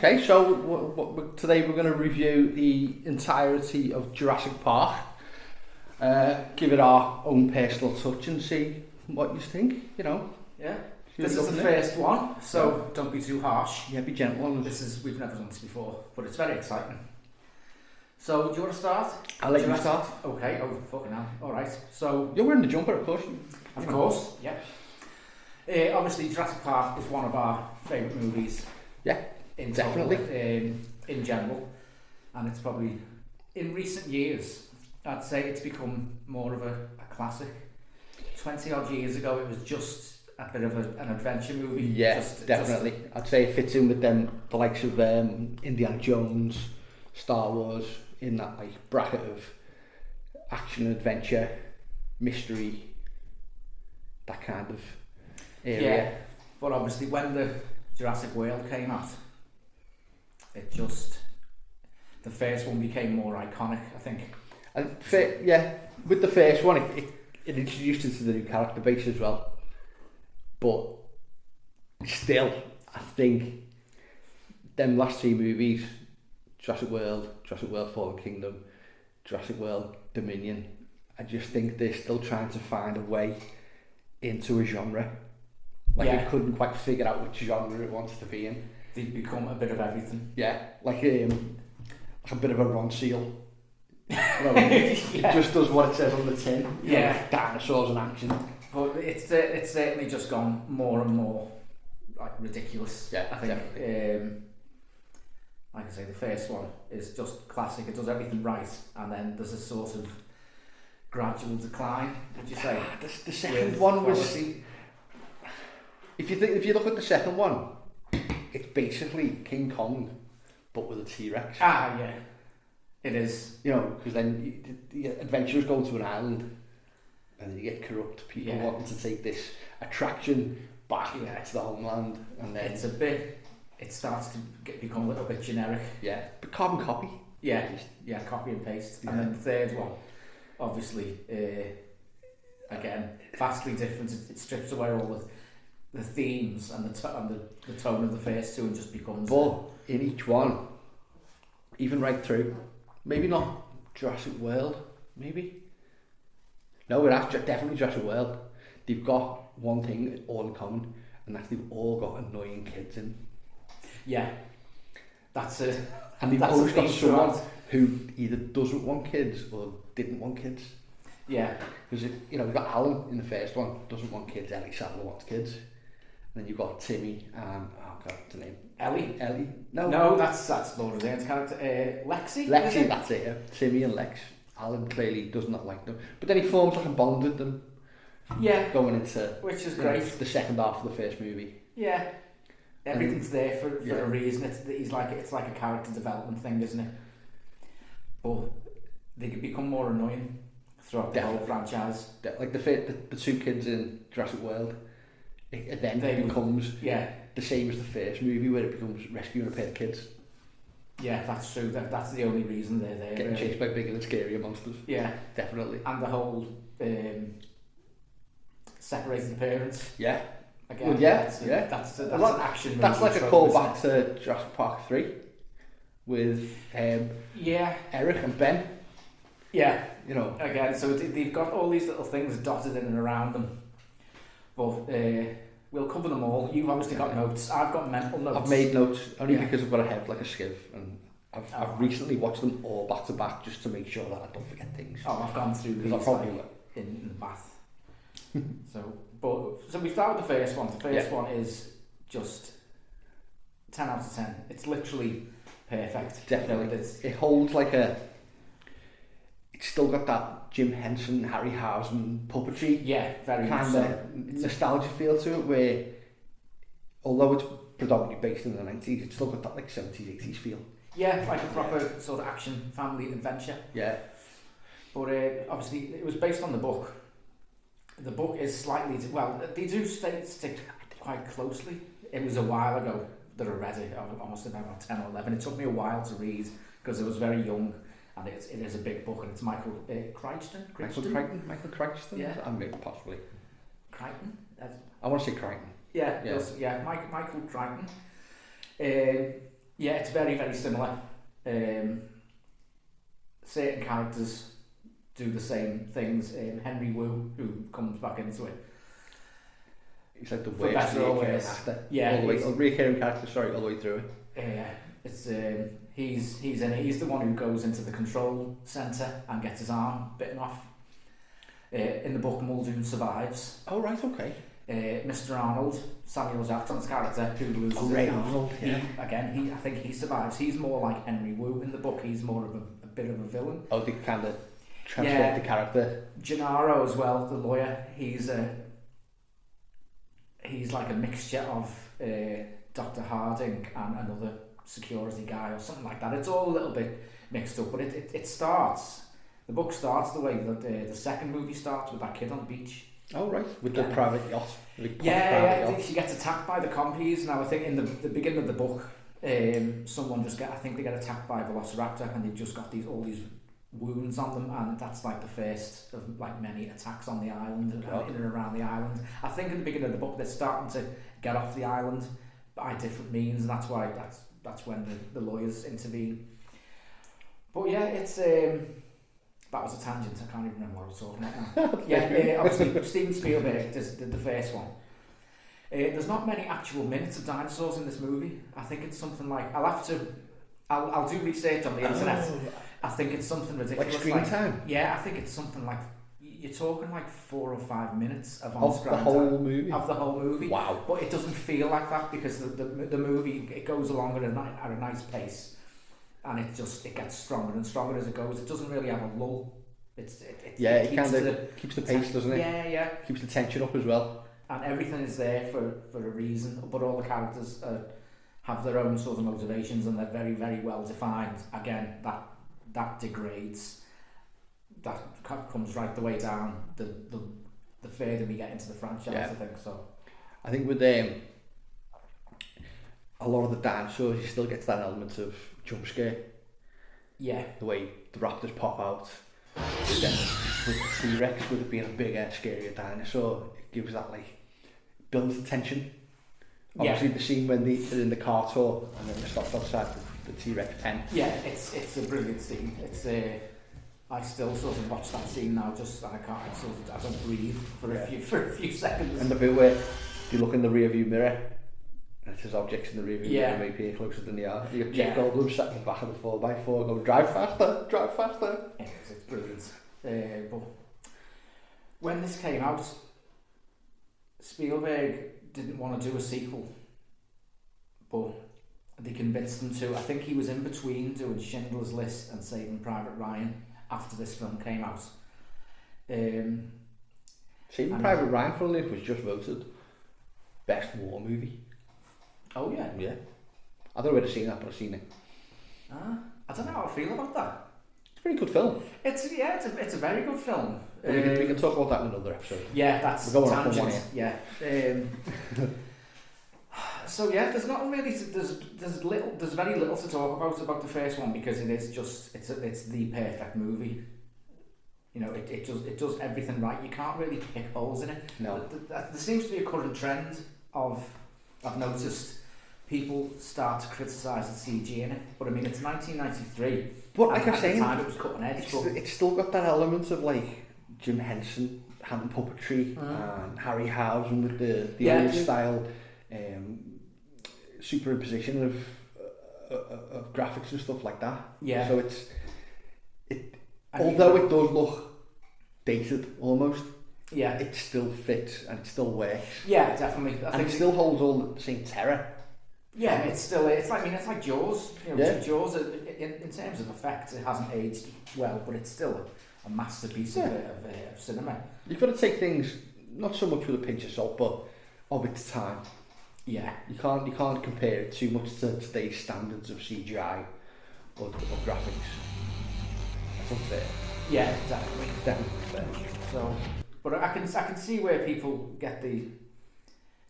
Okay, so today we're going to review the entirety of Jurassic Park. Give it our own personal touch and see what you think, you know. Yeah. This is the first one, so don't be too harsh. Yeah, be gentle. We've never done this before, but it's very exciting. So, do you want to start? I'll let you start. Okay, oh fucking hell. Alright, so... You're wearing the jumper, of course. Of course, yeah. Obviously, Jurassic Park is one of our favourite movies. Yeah, definitely. In general. And it's probably, in recent years, I'd say it's become more of a classic. 20 odd years ago, it was just a bit of an adventure movie. Yeah, definitely. I'd say it fits in with the likes of Indiana Jones, Star Wars, in that like bracket of action, adventure, mystery, that kind of area. Yeah, but obviously when the Jurassic World came out, the first one became more iconic, I think. And with the first one, it introduced us to the new character base as well. But still, I think them last three movies, Jurassic World Fallen Kingdom, Jurassic World Dominion, I just think they're still trying to find a way into a genre. It couldn't quite figure out which genre it wants to be in. They've become a bit of everything. Yeah, like a bit of a Ron Seal. It just does what it says on the tin. Yeah, dinosaurs and action. But it's certainly just gone more and more like ridiculous. Yeah, I think. Definitely. Like I say, the first one is just classic. It does everything right, and then there's a sort of gradual decline. Would you say? The second one was. If you look at the second one, it's basically King Kong, but with a T-Rex. Ah, yeah, it is. You know, because then the adventurers go to an island, and then you get corrupt people wanting to take this attraction back to the homeland, and then it starts to become a little bit generic. Yeah, but carbon copy. Yeah, copy and paste. Yeah. And then the third one, obviously, again, vastly different. It strips away all the themes and the tone of the first two and just becomes... But in each one, even right through, maybe not Jurassic World, maybe? No, it's definitely Jurassic World. They've got one thing all in common, and that's they've all got annoying kids in. Yeah, that's it. And they've always got someone who either doesn't want kids or didn't want kids. Yeah. Because, we've got Alan in the first one, doesn't want kids. Ellie Sattler wants kids. And then you've got Timmy and, what's the name? Ellie? No, that's Laura Dern's character. Lexi, that's it, yeah. Timmy and Lex. Alan clearly does not like them. But then he forms like a bond with them. Yeah. Going into... Which is great. The second half of the first movie. Yeah. Everything's there for a reason. It's like a character development thing, isn't it? But they could become more annoying throughout the whole franchise. Like the two kids in Jurassic World, it then becomes the same as the first movie where it becomes rescuing a pair of kids. Yeah, that's true. That's the only reason they're there. Getting chased by bigger and scarier monsters. Yeah, definitely. And the whole separated parents. Yeah. Again, well, that's an action movie. That's like a callback to Jurassic Park 3 with Eric and Ben. Yeah. Again, so they've got all these little things dotted in and around them. But we'll cover them all. You've obviously got notes. I've got mental notes. I've made notes only because I've got a head like a skiv, and I've recently watched them all back to back just to make sure that I don't forget things. Oh, I've gone through these in the bath. So we start with the first one. The first one is just 10 out of 10. It's literally perfect. Definitely. It holds like it's still got that Jim Henson, Harryhausen puppetry. Yeah, very kind of nostalgia feel to it, where although it's predominantly based in the 90s, it's still got that like 70s, 80s feel. Yeah, like a proper sort of action family adventure. Yeah. But obviously it was based on the book. The book is slightly... they do stick quite closely. It was a while ago that I read it. I must have been about 10 or 11. It took me a while to read because I was very young, and it is a big book, and it's Michael Crichton? Michael Crichton? Yeah. I mean, possibly. Crichton? I want to say Crichton. Yeah. Michael Crichton. Yeah, it's very, very similar. Certain characters do the same things. Henry Wu, who comes back into it, He's like the for worst better or recurring worse. actor. Yeah, all the way, recurring character. Sorry, all the way through it. it's he's in it. He's the one who goes into the control centre and gets his arm bitten off. In the book, Muldoon survives. Oh right, okay. Mr. Arnold, Samuel Jackson's character, who loses Ray Arnold. Yeah. I think he survives. He's more like Henry Wu in the book. He's more of a bit of a villain. Oh, they kind of transformed the character. Gennaro as well, the lawyer. He's like a mixture of Dr. Harding and another security guy or something like that. It's all a little bit mixed up, but it starts. The book starts the way that the second movie starts, with that kid on the beach. Oh right, with the private yacht. Yeah, she gets attacked by the compies. Now I think in the beginning of the book, someone I think they get attacked by a velociraptor, and they've just got all these wounds on them, and that's like the first of like many attacks on the island and in and around the island. I think in the beginning of the book they're starting to get off the island by different means, and that's why that's when the lawyers intervene. But yeah, it's that was a tangent. I can't even remember what I was talking about now. Obviously Steven Spielberg did the first one. There's not many actual minutes of dinosaurs in this movie. I think it's something like I'll do research on the internet. I think it's something ridiculous. Like screen time? Yeah, I think it's something like, you're talking like 4 or 5 minutes of the whole movie. Of the whole movie. Wow. But it doesn't feel like that, because the movie, it goes along at a nice pace. And it gets stronger and stronger as it goes. It doesn't really have a lull. It kind of keeps the pace, doesn't it? Yeah. Keeps the tension up as well. And everything is there for a reason, but all the characters have their own sort of motivations, and they're very, very well defined. Again, that degrades. That comes right the way down the further we get into the franchise, I think so. I think with a lot of the dinosaurs, you still get that element of jump scare. Yeah. The way the raptors pop out. Then with the T-Rex, with it being a bigger, scarier dinosaur, it gives that builds the tension. Obviously the scene when they're in the car tour and then they stop outside the T-Rex pen. Yeah, it's a brilliant scene. It's I still sort of watch that scene now, I don't breathe for a few seconds. And the bit where you look in the rear view mirror and there's objects in the rear view mirror maybe closer than they are. You got Jeff Goldblum sat in the back of the 4x4 going, drive faster. Yeah, it's brilliant. But when this came out, Spielberg didn't want to do a sequel, but they convinced him to. I think he was in between doing Schindler's List and Saving Private Ryan after this film came out. Saving Private Ryan, funnily enough, was just voted best war movie. Oh yeah? Yeah. I don't know where to see that, but I've seen it. I don't know how I feel about that. It's a pretty good film. It's a very good film. We can talk about that in another episode. Yeah, that's we're going tangent. On yeah. So yeah, there's not really there's very little to talk about the first one, because it is just it's the perfect movie. You know, it does everything right. You can't really pick holes in it. No. There seems to be a current trend I've noticed people start to criticise the CG in it, but I mean it's 1993. But like I say, at the time it was cutting edge. It's still got that element of Jim Henson hand puppetry and Harryhausen with the old style superimposition of graphics and stuff like that. Yeah. So although it does look dated almost, it still fits and it still works. Yeah, definitely. And it still holds all the same terror. Yeah, it's like Jaws. You know, Jaws in terms of effects, it hasn't aged well, but it's still a masterpiece of cinema. You've got to take things not so much with a pinch of salt, but of its time. Yeah. You can't compare it too much to today's standards of CGI or graphics. That's unfair. Yeah, exactly. Definitely unfair. So, but I can see where people get the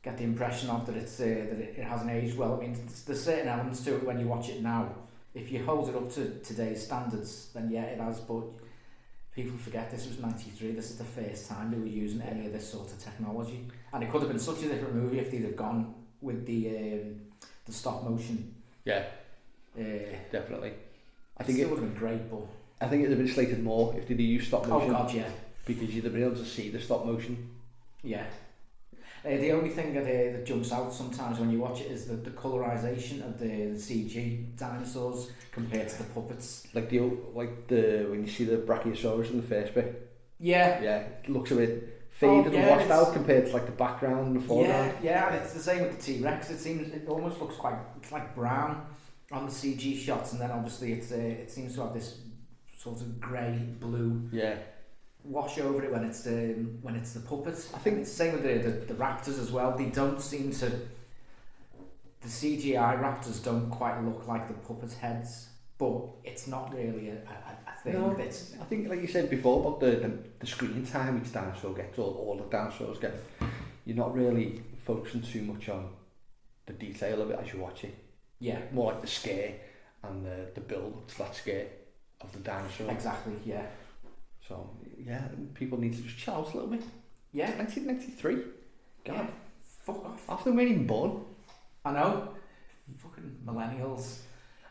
impression of that it's that it hasn't aged well. I mean, there's certain elements to it when you watch it now. If you hold it up to today's standards, then yeah, it has. But people forget this was 93. This is the first time they were using any of this sort of technology, and it could have been such a different movie if they'd have gone with the stop motion. Yeah. Definitely. I think it would have been great, but I think it'd have been slated more if they'd used stop motion. Oh God, yeah. Because you'd have been able to see the stop motion. Yeah. The only thing that jumps out sometimes when you watch it is the colorization of the CG dinosaurs compared to the puppets. Like when you see the Brachiosaurus in the first bit. Yeah. Yeah, it looks a bit faded and washed out compared to like the background and the foreground. Yeah, and it's the same with the T-Rex. It almost looks it's like brown on the CG shots, and then obviously it seems to have this sort of grey blue. Yeah. Wash over it when it's the puppets. I think it's the same with the raptors as well. They don't seem to. The CGI raptors don't quite look like the puppet heads, but it's not really a thing. No, I think, like you said before about the screen time each dinosaur gets, all the dinosaurs get, you're not really focusing too much on the detail of it as you watch it. Yeah. More like the scare and the build to that scare of the dinosaur. Exactly. Yeah. So, yeah, people need to just chill out a little bit. Yeah. 1993. God. Yeah. Fuck off. After they weren't even born. I know. Fucking millennials.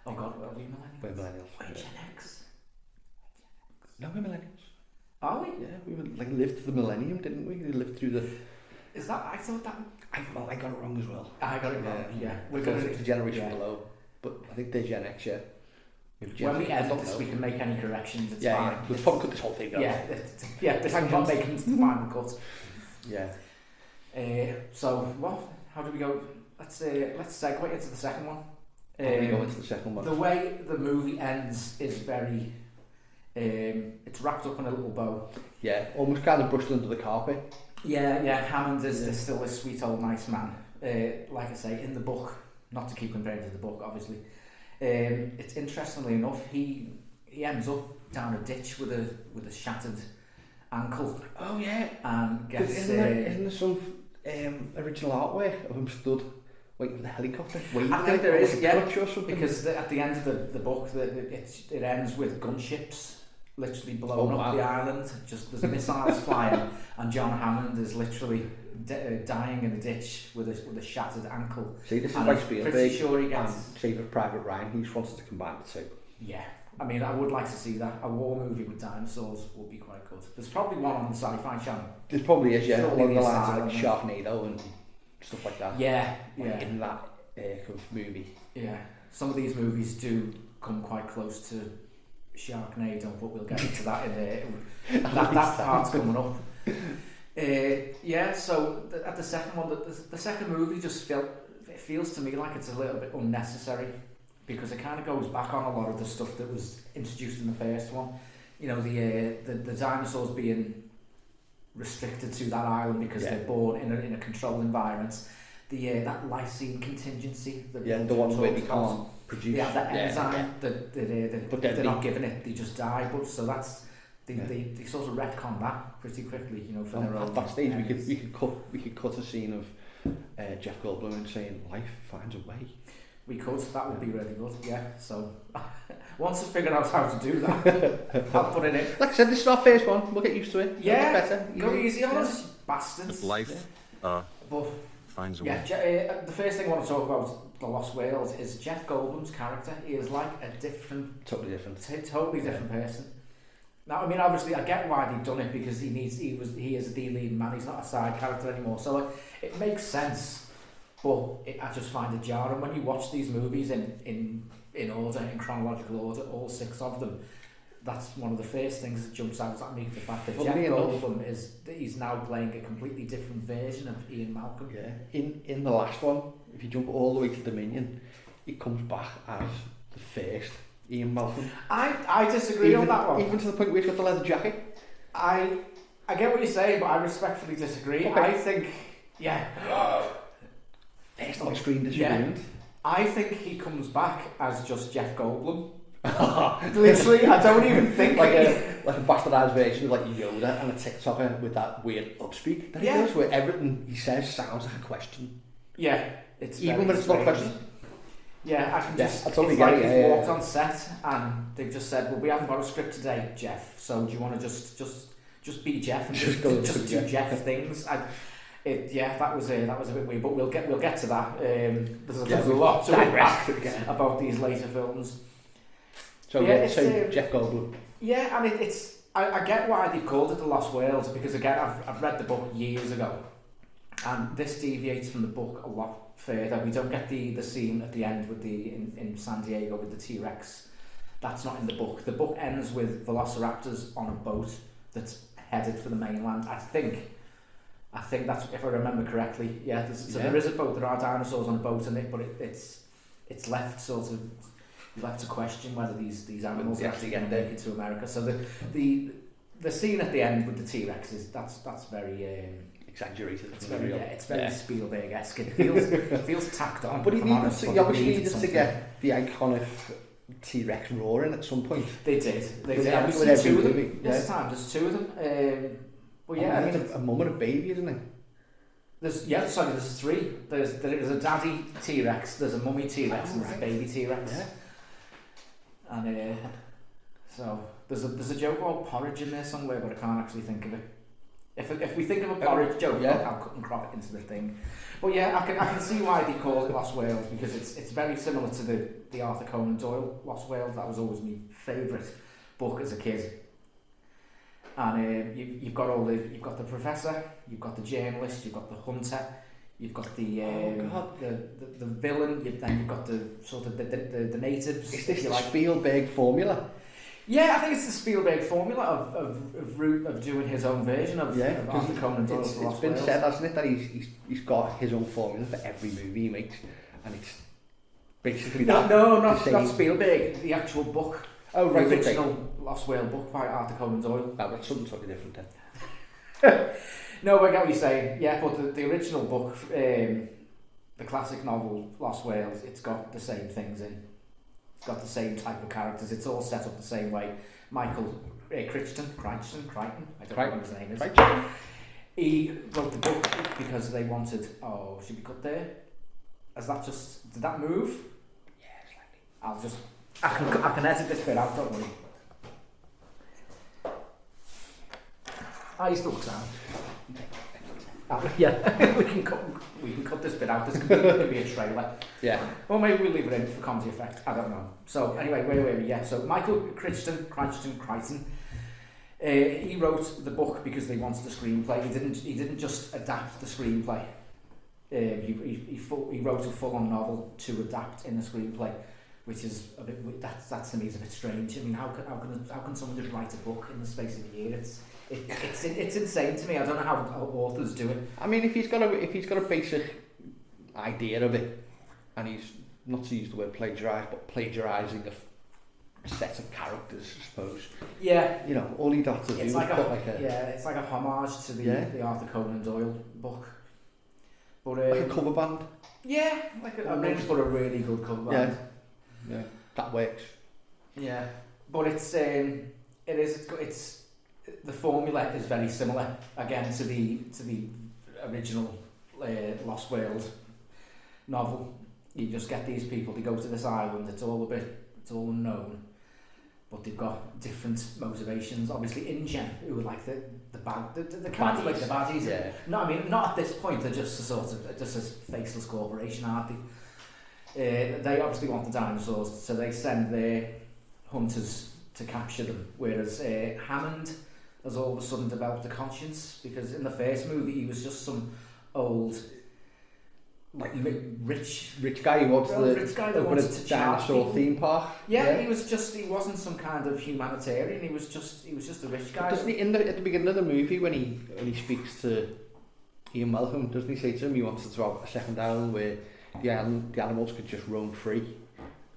Oh God, are we millennials? We're millennials. We're Gen X. No, we're millennials. Are we? Yeah, we lived through the millennium, didn't we? We lived through the... Is that... I thought that... I got it wrong as well. I got it wrong, yeah. We're going to the generation below. But I think they're Gen X, yeah. When we edit this, we can make any corrections. It's fine. Yeah. We'll probably cut this whole thing out. Yeah. This is not making the final cut. Yeah. So, how do we go? Let's segue into the second one. How do we go into the second one? The way the movie ends is very. It's wrapped up in a little bow. Yeah, almost kind of brushed under the carpet. Yeah. Hammond is still a sweet old nice man. Like I say, in the book, not to keep comparing to the book, obviously. It's interestingly enough, he ends up down a ditch with a shattered ankle. Oh yeah, and gets. Isn't there some original artwork of him stood waiting for the helicopter? I think there is, yeah, something? Because at the end of the book, it ends with gunships literally blowing up the island. Just there's missiles flying, and John Hammond is literally dying in a ditch with a shattered ankle. See, this is like Spielberg. Pretty sure he gets Saving Private Ryan. He just wanted to combine the two. Yeah, I mean, I would like to see that. A war movie with dinosaurs would be quite good. There's probably one on the Sci-Fi Channel. There probably is, yeah, Probably along the lines of like Sharknado and stuff like that. Yeah. In that kind of movie. Yeah, some of these movies do come quite close to Sharknado, but we'll get into that in there. That part's coming up. So at the second one, the second movie just feels to me like it's a little bit unnecessary, because it kind of goes back on a lot of the stuff that was introduced in the first one. You know, the dinosaurs being restricted to that island because they're born in a controlled environment. That lysine contingency. The one where they can't produce. Yeah, that enzyme that they're not given it, they just die. But so that's they sort of retcon that pretty quickly, you know, for their own. At that stage, we could cut a scene of Jeff Goldblum saying life finds a way. We could. That would be really good. Yeah. So once I figure out how to do that, I'll put it in. Like I said, this is our first one. We'll get used to it. Yeah. Better. Go easy on us, bastards. Life finds a way. Yeah. The first thing I want to talk about The Lost World is Jeff Goldblum's character. He is like a totally different person. Now, I mean, obviously, I get why they've done it, because he is the lead man. He's not a side character anymore, so it makes sense. But I just find it jarring when you watch these movies in order, in chronological order, all 6 of them. That's one of the first things that jumps out at me, the fact that Jeff Goldblum he's now playing a completely different version of Ian Malcolm. Yeah. In the last one, if you jump all the way to Dominion, it comes back as the first Ian Malcolm. I disagree on that one. Even to the point where he's got the leather jacket. I get what you're saying, but I respectfully disagree. Okay. I think, First on screen disagreement. Yeah. I think he comes back as just Jeff Goldblum. Literally, I don't even think like a bastardized version of like Yoda and a TikToker with that weird upspeak that he does, where everything he says sounds like a question. Yeah, it's even when it's not a question. Yeah, I can just. It's like he's walked on set and they've just said, "Well, we haven't got a script today, Jeff. So do you want to just be Jeff and just do Jeff things?" That was a bit weird, but we'll get to that. There's a lot to unpack about these later films. So Jeff Goldblum. Yeah, and it's I get why they've called it The Lost World, because again I've read the book years ago, and this deviates from the book a lot further. We don't get the scene at the end with in San Diego with the T-Rex. That's not in the book. The book ends with velociraptors on a boat that's headed for the mainland. I think that's, if I remember correctly. Yeah, there is a boat. There are dinosaurs on a boat in it, but it's left sort of. You have to question whether these animals are actually going to make it to America. So the scene at the end with the T-Rex that's very exaggerated. It's very Spielberg-esque. It feels tacked on. But he obviously needed to get the iconic T-Rex roaring at some point. They did. There's two of them this time. There's two of them. But yeah, I mean, a mum and a baby, isn't it? There's three. There's a daddy T-Rex, there's a mummy T-Rex, and there's a baby T-Rex. Yeah. And so there's a joke about porridge in there somewhere, but I can't actually think of it. If we think of a porridge joke, I'll cut and crop it into the thing. But yeah, I can see why they call it Lost Wales, because it's very similar to the Arthur Conan Doyle Lost Wales. That was always my favourite book as a kid. And you've got the professor, you've got the journalist, you've got the hunter, you've got the villain, then you've got the sort of the natives. Is this the Spielberg formula? Yeah, I think it's the Spielberg formula of doing his own version of Arthur Conan Doyle's Lost Wales. It's been said, hasn't it, that he's got his own formula for every movie he makes, and it's basically that. No, not Spielberg. The actual book. Oh, right. The original Lost Wales book by Arthur Conan Doyle. Oh, that's something totally different then. No, I get what you're saying. Yeah, but the original book, the classic novel Lost Wales, it's got the same things in. It's got the same type of characters. It's all set up the same way. Michael Crichton, I don't know what his name is. Crichton. He wrote the book because they wanted. Oh, should we cut there? Did that move? Yeah, slightly. I can edit this bit out, don't worry. You still sound. Yeah, we can cut this bit out. This could be a trailer. Yeah. Or maybe we'll leave it in for comedy effect. I don't know. So anyway, wait. Yeah. So Michael Crichton. He wrote the book because they wanted a screenplay. He didn't just adapt the screenplay. He wrote a full-on novel to adapt in a screenplay, which is a bit. That to me is a bit strange. I mean, how can someone just write a book in the space of a year? It's insane to me. I don't know how authors do it. I mean, if he's got a basic idea of it, and he's not to use the word plagiarise, but plagiarising a set of characters, I suppose. Yeah. You know, all he'd have to do is put it's like a homage to the Arthur Conan Doyle book. But like a cover band. Yeah, a really good cover band. Yeah, that works. Yeah, but it's the formula is very similar again to the original Lost Wales novel. You just get these people, they go to this island, it's all unknown, but they've got different motivations. Obviously InGen, who are like the kind of like the baddies. Yeah. No, I mean not at this point, they're just a faceless corporation, aren't they? They obviously want the dinosaurs, so they send their hunters to capture them, whereas Hammond has all of a sudden developed a conscience, because in the first movie he was just some old rich guy who wants to dinosaur theme park. Yeah, he wasn't some kind of humanitarian, he was just a rich guy. Doesn't he, at the beginning of the movie, when he speaks to Ian Malcolm, doesn't he say to him he wants to have a second island where the animals could just roam free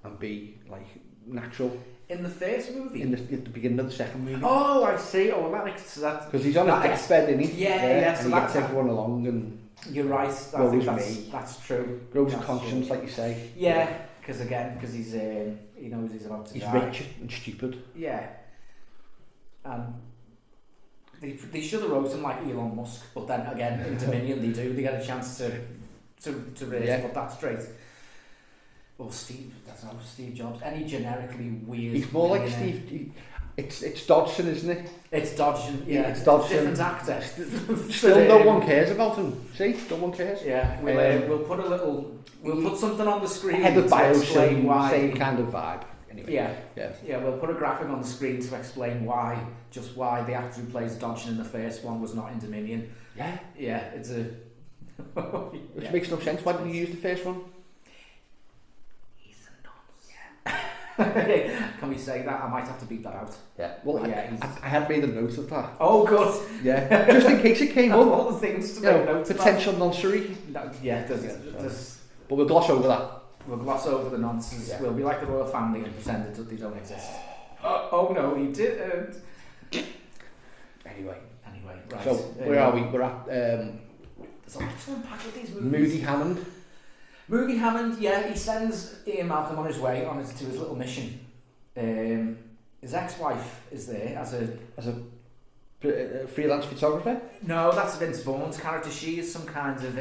and be like natural? In the first movie? At the beginning of the second movie. Oh, I see. Oh, that makes sense. Because he's on a deathbed, isn't he? Yeah. So and he gets everyone along and... You're right. I think that's true. Grows a conscience, like you say. Yeah, because he's he knows he's about to die. He's rich and stupid. Yeah. And they should have wrote him like Elon Musk, but then again, in Dominion they get a chance to put that straight. Or Steve Jobs, any generically weird. He's more like Steve. It's Dodgson, isn't it? It's Dodgson, yeah. It's Dodgson. Different actor. Still, no one cares about him. See, no one cares. Yeah, we'll put we'll put something on the screen head of bio, explain why. Same kind of vibe. Anyway. Yeah. We'll put a graphic on the screen to explain why the actor who plays Dodgson in the first one was not in Dominion. Yeah, it's a. Which makes no sense. Why didn't you use the first one? He's a nonce. Yeah. Can we say that? I might have to beat that out. Yeah. Well, I had made a note of that. Oh, good. Yeah. Just in case it came up. All the things to make notes of. Potential noncery. There's. But we'll gloss over that. We'll gloss over the nonsense. Yeah. We'll be like the royal family and pretend that they don't exist. Oh no, he didn't. Anyway, right. So where are we? We're at. There's a lot to unpack with these movies. Moody Hammond. Yeah, he sends Ian Malcolm on his way to his little mission. His ex-wife is there as a freelance photographer. No, that's Vince Vaughn's character. She is some kind of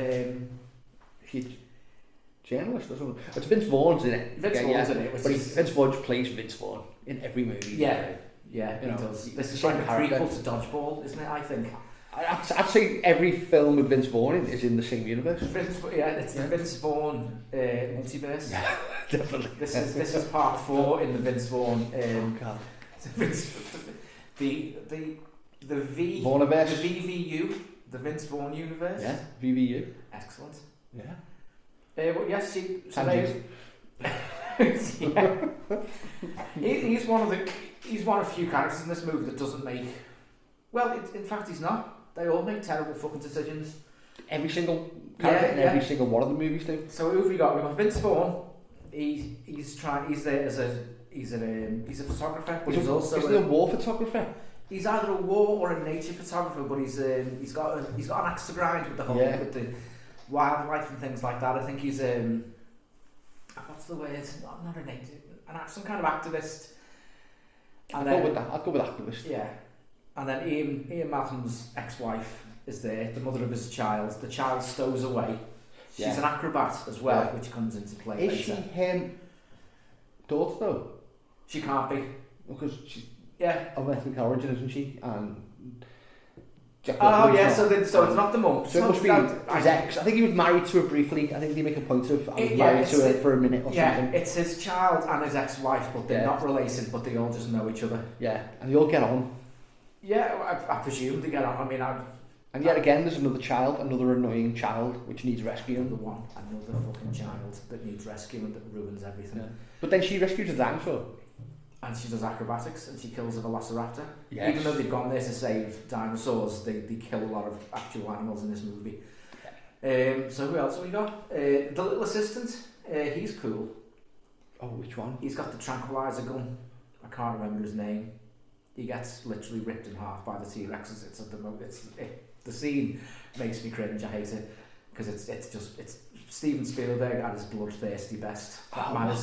journalist or something. It's Vince Vaughn's in it. Vince Vaughn's in it. But Vince Vaughn plays Vince Vaughn in every movie. Yeah, he does. This is like a prequel to Dodgeball, isn't it? I think. I'd say every film with Vince Vaughn is in the same universe. It's the Vince Vaughn multiverse. Yeah, definitely. This is part 4 in the Vince Vaughn. The Vaughniverse. The VVU, the Vince Vaughn universe. Yeah, VVU. Excellent. Yeah. Well, yes, he's one of few characters in this movie that doesn't make. Well, in fact, he's not. They all make terrible fucking decisions. Every single character in every single one of the movies do. So who have we got? We've got Vince Vaughn. He's there as he's a photographer, but he's also a war photographer. He's either a war or a nature photographer, but he's got an axe to grind with the whole with the wildlife and things like that. I think he's what's the word? Not a native, some kind of activist. I'd go with activist. Yeah. And then Ian Malcolm's ex-wife is there, the mother of his child. The child stows away. She's an acrobat as well, which comes into play later. Is she him daughter though? She can't be. Because she's of ethnic origin, isn't she? And so it's not the mum. So it must be his ex. I think he was married to her briefly. I think they make a point of married to her for a minute or something. Yeah, it's his child and his ex-wife, but they're not related, but they all just know each other. Yeah, and they all get on. Yeah, I presume they get on. I mean, and yet again, there's another annoying child, which needs rescuing. Another fucking child that needs rescuing that ruins everything. Yeah. But then she rescues a dinosaur. And she does acrobatics and she kills a velociraptor. Yes. Even though they've gone there to save dinosaurs, they kill a lot of actual animals in this movie. So who else have we got? The little assistant, he's cool. Oh, which one? He's got the tranquilizer gun. I can't remember his name. He gets literally ripped in half by the T-Rexes. The scene makes me cringe. I hate it because it's Steven Spielberg at his bloodthirsty best. That man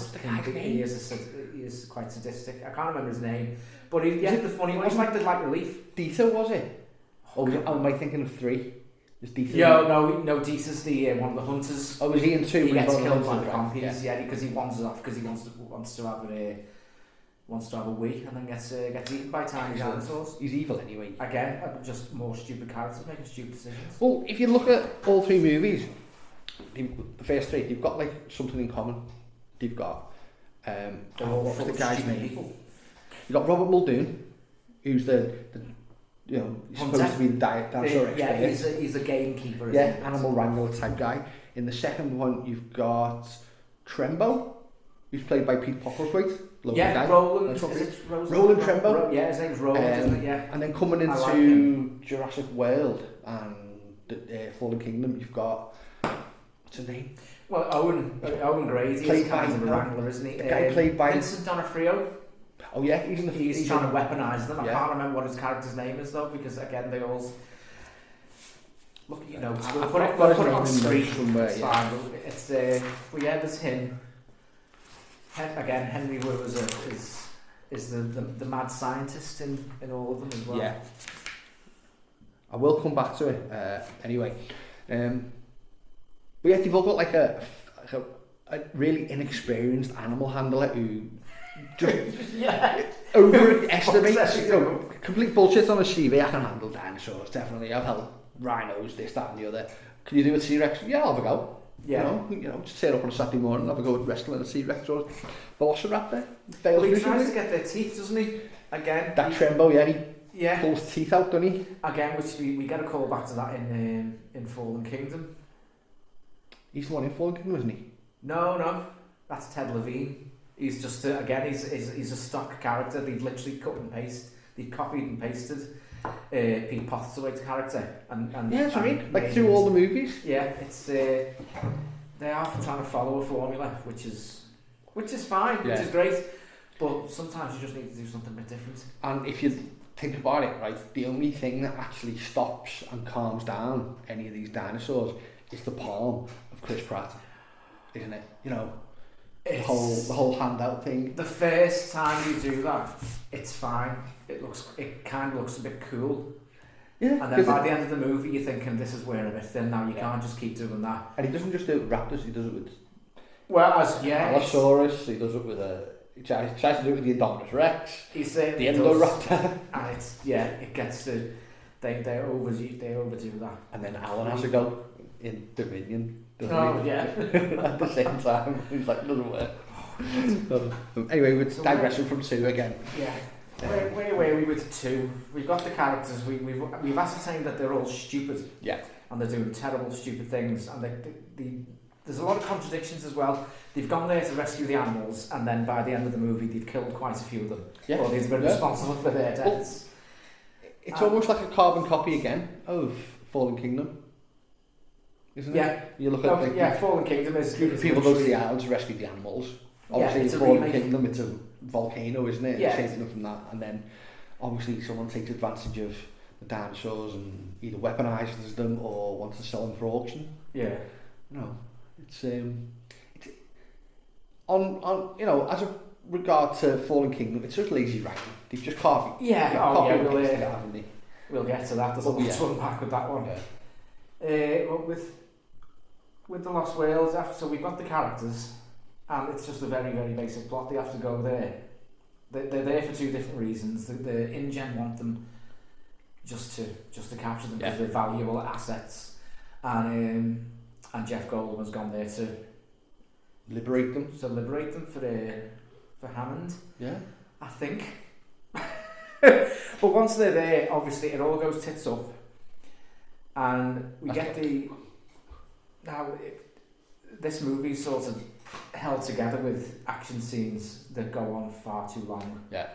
he is quite sadistic. I can't remember his name, but the funny one. He's like the light relief. Dieter, was it? Am I thinking of 3? Is Dieter? No. Dieter's the one of the hunters. Oh, was he in 2? He gets killed by the compies. Yeah, because he wanders off because he wants to have a wee and then gets eaten by tiny dinosaurs. He's evil anyway. Again, just more stupid characters making stupid decisions. Well, if you look at all 3 movies, the first 3, they've got like something in common. They've got what's the guy's name? You've got Robert Muldoon, who's the he's supposed to be the dinosaur expert. Yeah, he's a gamekeeper. Animal wrangler type guy. In the second one, you've got Trembo, who's played by Pete Postlethwaite. Roland Trembo. His name's Roland, isn't it? Yeah. And then coming into Jurassic World and Fallen Kingdom, you've got what's his name? Well, Owen Grady is kind of a wrangler, isn't he? The guy played by Vincent D'Onofrio. Oh yeah, he's trying to weaponise them. I can't remember what his character's name is though, because again they all look. We'll put it on screen somewhere. It's fine. It's there's him. Again, Henry Wu is the mad scientist in all of them as well. Yeah. I will come back to it anyway. But yeah, they've all got like a really inexperienced animal handler who just overestimates, complete bullshit on a CV. I can handle dinosaurs, definitely. I've held rhinos, this, that and the other. Can you do a T-Rex? Yeah, I'll have a go. Yeah. You know, just turn up on a Saturday morning, have a go at wrestling a T-Rex or Velociraptor. Well, he tries to get their teeth, doesn't he? Again. That Trembo, he pulls teeth out, doesn't he? Again, which we get a call back to that in Fallen Kingdom. He's the one in Fallen Kingdom, isn't he? No, that's Ted Levine. He's just again, he's a stock character. They've literally cut and pasted, they've copied and pasted Pete Postlethwaite's character, and yeah, that's right. Like through all the movies. Yeah, it's they are trying to follow a formula, which is fine, which is great. But sometimes you just need to do something a bit different. And if you think about it, right, the only thing that actually stops and calms down any of these dinosaurs is the palm of Chris Pratt, isn't it? You know, the whole handout thing. The first time you do that, it's fine. It kind of looks a bit cool. Yeah. And then by the end of the movie, you're thinking this is wearing a bit thin now. You can't just keep doing that. And he doesn't just do it with raptors. He does it with Allosaurus. He does it with he tries to do it with the Indominus Rex. He's the Indoraptor. And it gets to they overdo that. And then Alan has to go in Dominion. Oh, yeah. At the same time, he's like, doesn't work. Anyway, we're digressing from 2 again. Yeah. Where were we with 2? We've got the characters. We've ascertained that they're all stupid. Yeah. And they're doing terrible, stupid things. And there's a lot of contradictions as well. They've gone there to rescue the animals, and then by the end of the movie, they've killed quite a few of them. Yeah. Or they've been responsible for their deaths. Well, it's almost like a carbon copy again of Fallen Kingdom. Isn't it? You look at Fallen Kingdom is people go to the island to rescue the animals. Obviously, in Fallen Kingdom, it's a volcano, isn't it? Yeah. Saving them from that, and then obviously someone takes advantage of the dinosaurs and either weaponizes them or wants to sell them for auction. Yeah. No, it's on you know, as a regard to Fallen Kingdom, it's just lazy writing. They've just copied. We'll get to that. There's a lot to unpack with that one. Yeah. Well, with the Lost Whales, so we've got the characters, and it's just a very, very basic plot. They have to go there. They're there for 2 different reasons. The InGen want them just to capture them because they're valuable assets, and Jeff Goldblum has gone there to liberate them. For Hammond. Yeah, I think. But once they're there, obviously it all goes tits up, and we get the. Now, this movie's sort of held together with action scenes that go on far too long. Yeah.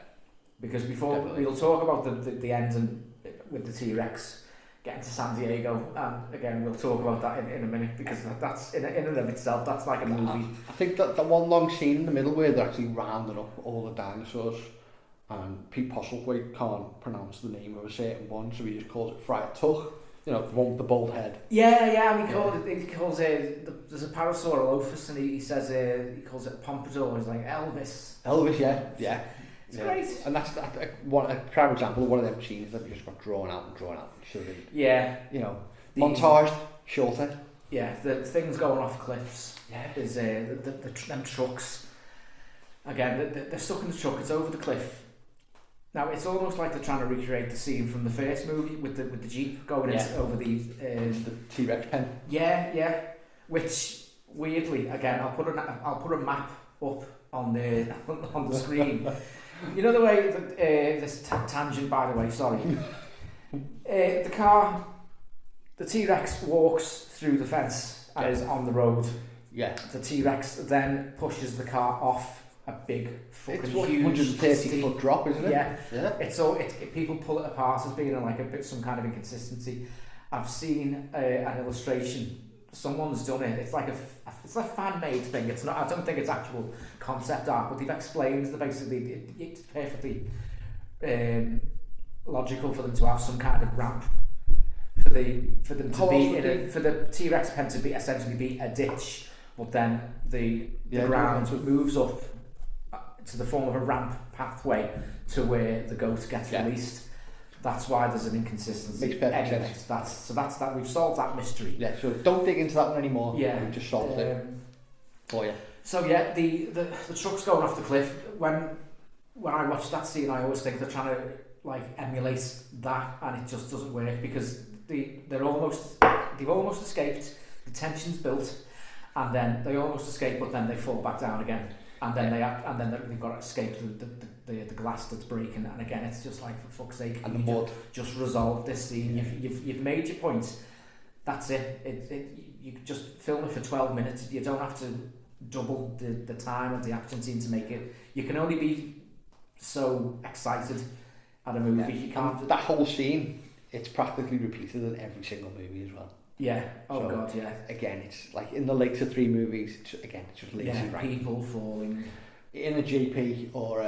Because we'll talk about the end with the T-Rex getting to San Diego, and again we'll talk about that in a minute, because that's in and of itself, that's like a movie. I think that one long scene in the middle where they're actually rounding up all the dinosaurs, and Pete Postlethwaite can't pronounce the name of a certain one, so he just calls it Fried Tuck. You know, the one with the bald head. Yeah, he calls it, there's a Parasaurolophus, and he says, he calls it Pompadour, he's like Elvis. Elvis, yeah. It's great. And that's a prime example of one of them scenes that just got drawn out. Yeah. You know, montaged, shorter. Yeah, the things going off cliffs. Yeah. Is them trucks. Again, they're stuck in the truck, it's over the cliff. Now, it's almost like they're trying to recreate the scene from the first movie with the Jeep going over the T-Rex pen. Yeah. Which, weirdly, again, I'll put a map up on the screen. You know the way that this tangent, by the way, sorry. The T-Rex walks through the fence and is on the road. Yeah. The T-Rex then pushes the car off a big fucking huge 130 foot drop, isn't it? Yeah. People pull it apart as being some kind of inconsistency. I've seen an illustration. Someone's done it. It's like a fan-made thing. It's not. I don't think it's actual concept art, but they've explained that basically it's perfectly logical for them to have some kind of ramp for the T-Rex pen to be essentially be a ditch, but then the ground moves up to the form of a ramp pathway to where the goat gets released. That's why there's an inconsistency. Makes perfect sense. That's that. We've solved that mystery. Yeah, so don't dig into that one anymore. Yeah, we've just solved it for you. So yeah, the truck's going off the cliff when when I watch that scene, I always think they're trying to like emulate that, and it just doesn't work because they've almost escaped. The tension's built, and then they almost escape, but then they fall back down again, and then they've got to escape the glass that's breaking, and again it's just like, for fuck's sake, and the mud. Just resolve this scene. You've made your point. That's it. You just film it for 12 minutes. You don't have to double the time of the action scene to make it. You can only be so excited at a movie. You can't. And that whole scene, it's practically repeated in every single movie as well. Yeah. Oh, so, God, yeah. Again, it's like in the later 3 movies. It's just lazy writing. People falling in a GP or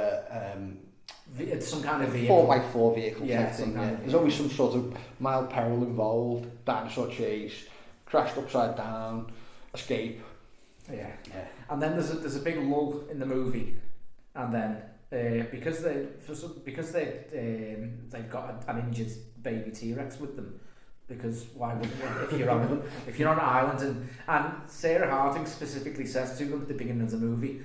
it's some kind of vehicle. 4x4 vehicle type thing. There's always some sort of mild peril involved. Dinosaur chase, crashed upside down, escape. Yeah. And then there's a big lull in the movie, and then because they've got an injured baby T-Rex with them. Because why wouldn't you? If you're on an island, and Sarah Harding specifically says to them at the beginning of the movie,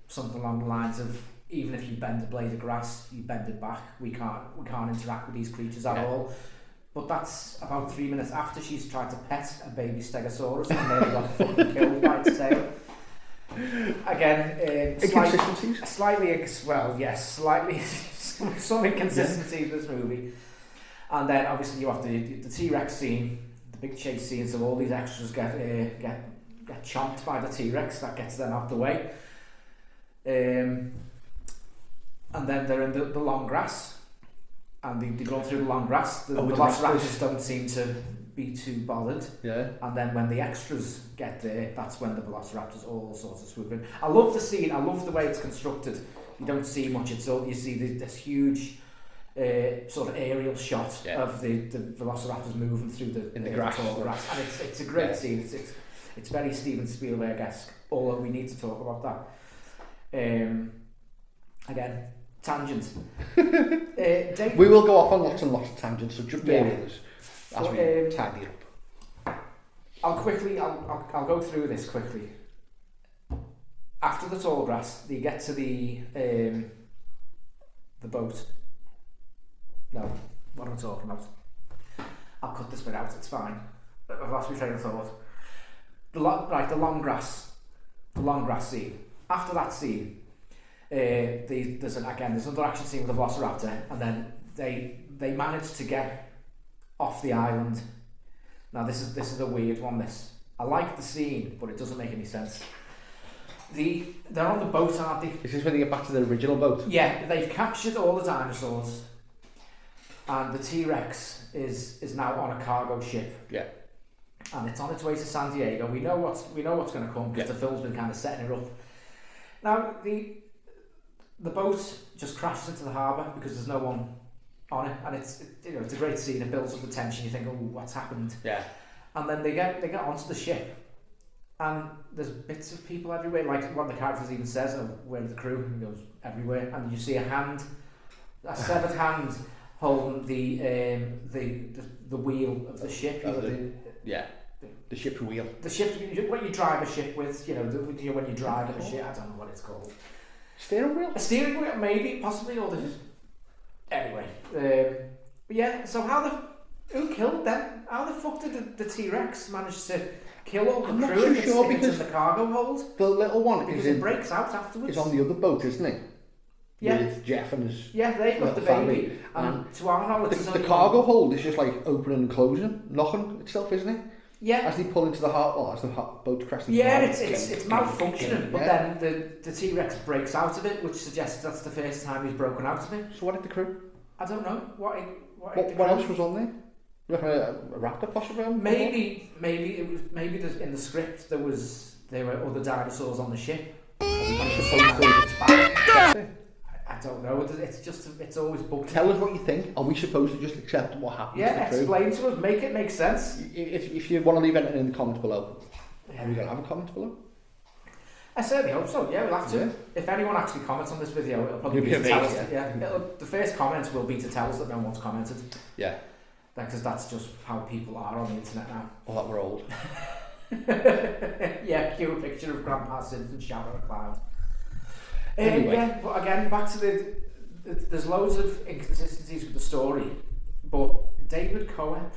something along the lines of, even if you bend a blade of grass, you bend it back. We can't interact with these creatures at all. But that's about 3 minutes after she's tried to pet a baby Stegosaurus and nearly got fucking killed by its tail. Again, inconsistencies. Slightly, some inconsistency in this movie. And then obviously you have the T-Rex scene, the big chase scene, so all these extras get chomped by the T-Rex. That gets them out the way. And then they're in the long grass, and they go through the long grass. The Velociraptors don't seem to be too bothered. Yeah. And then when the extras get there, that's when the Velociraptors all sorts of swoop in. I love the scene. I love the way it's constructed. You don't see much. It's all you see this huge sort of aerial shot of the Velociraptors moving through the grass. Tall grass, and it's a great scene. It's very Steven Spielberg-esque. Although we need to talk about that. Again, tangent. We will go off on lots and lots of tangents, so just bear with us as we tidy up. I'll go through this quickly. After the tall grass, they get to the boat. No, what am I talking about? I'll cut this bit out, it's fine. I've lost my train of thought. The long grass scene. After that scene, there's another action scene with the Velociraptor, and then they manage to get off the island. Now this is a weird one. I like the scene, but it doesn't make any sense. They're on the boat, aren't they? Is this when they get back to the original boat? Yeah, they've captured all the dinosaurs. And the T-Rex is now on a cargo ship. Yeah. And it's on its way to San Diego. We know what's going to come because the film's been kind of setting it up. Now the boat just crashes into the harbour because there's no one on it, and it's a great scene. It builds up the tension. You think, oh, what's happened? Yeah. And then they get onto the ship, and there's bits of people everywhere. Like one of the characters even says, "Oh, where's the crew?" And he goes, "Everywhere." And you see a severed hand. Holding the wheel of the ship, the ship's wheel. The ship, what you drive a ship with, when you drive a ship, I don't know what it's called. Steering wheel. A steering wheel, maybe, possibly, or anyway. But yeah, so who killed them? How the fuck did the T-Rex manage to kill all the crew if it's in the cargo hold? The little one because it breaks out afterwards. It's on the other boat, isn't it? Yeah. With Jeff and his they've got the baby. And to our knowledge, the cargo hold is just like opening and closing, knocking itself, isn't it? Yeah. As they pull into the as the boat crashes. Yeah, it's malfunctioning, but then the T-Rex breaks out of it, which suggests that's the first time he's broken out of it. So what did the crew? I don't know. What else was on there? You reckon a raptor possibly? Maybe in the script there were other dinosaurs on the ship. I don't know. It's always booked. Tell us what you think. Are we supposed to just accept what happened? Yeah, explain to us. Make it make sense. If you want to leave anything in the comments below, are we going to have a comment below? I certainly hope so. Yeah, we'll have to. Yeah. If anyone actually comments on this video, it'll probably be to tell us. The first comment will be to tell us that no one's commented. Yeah. Because that's just how people are on the internet now. Or that we're old. Yeah, cue a picture of Grandpa Simpson shouting at a cloud. Anyway. Yeah, but again, back to there's loads of inconsistencies with the story, but David Coep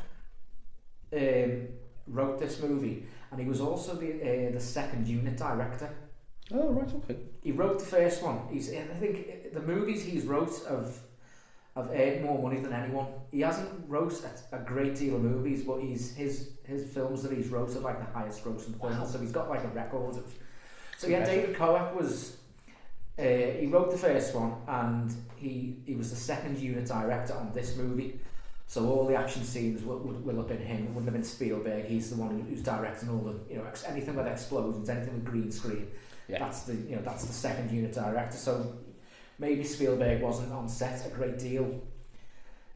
wrote this movie, and he was also the second unit director. Oh, right, okay. He wrote the first one. I think the movies he's wrote have earned more money than anyone. He hasn't wrote a great deal of movies, but his films that he's wrote are like the highest grossing films. So he's got like a record of. So yeah, David Coep was. He wrote the first one, and he was the second unit director on this movie. So all the action scenes will have been him. It wouldn't have been Spielberg. He's the one who's directing all the anything with explosions, anything with green screen. Yeah. That's the second unit director. So maybe Spielberg wasn't on set a great deal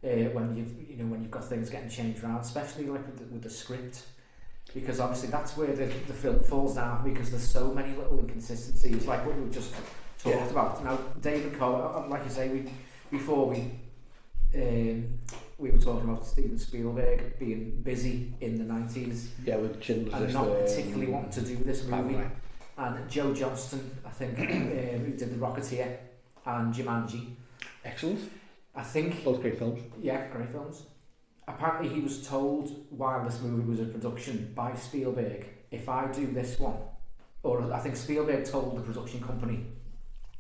when you've got things getting changed around, especially like with the script, because obviously that's where the film falls down, because there's so many little inconsistencies, like what we just talked about. Now David Coe, like you say, before we were talking about Steven Spielberg being busy in the 90s, with Schindler's and List, not particularly wanting to do this movie. Right. And Joe Johnston, I think, who did The Rocketeer and Jumanji. Excellent. I think both great films. Yeah, great films. Apparently, he was told while this movie was in production by Spielberg, if I do this one, or I think Spielberg told the production company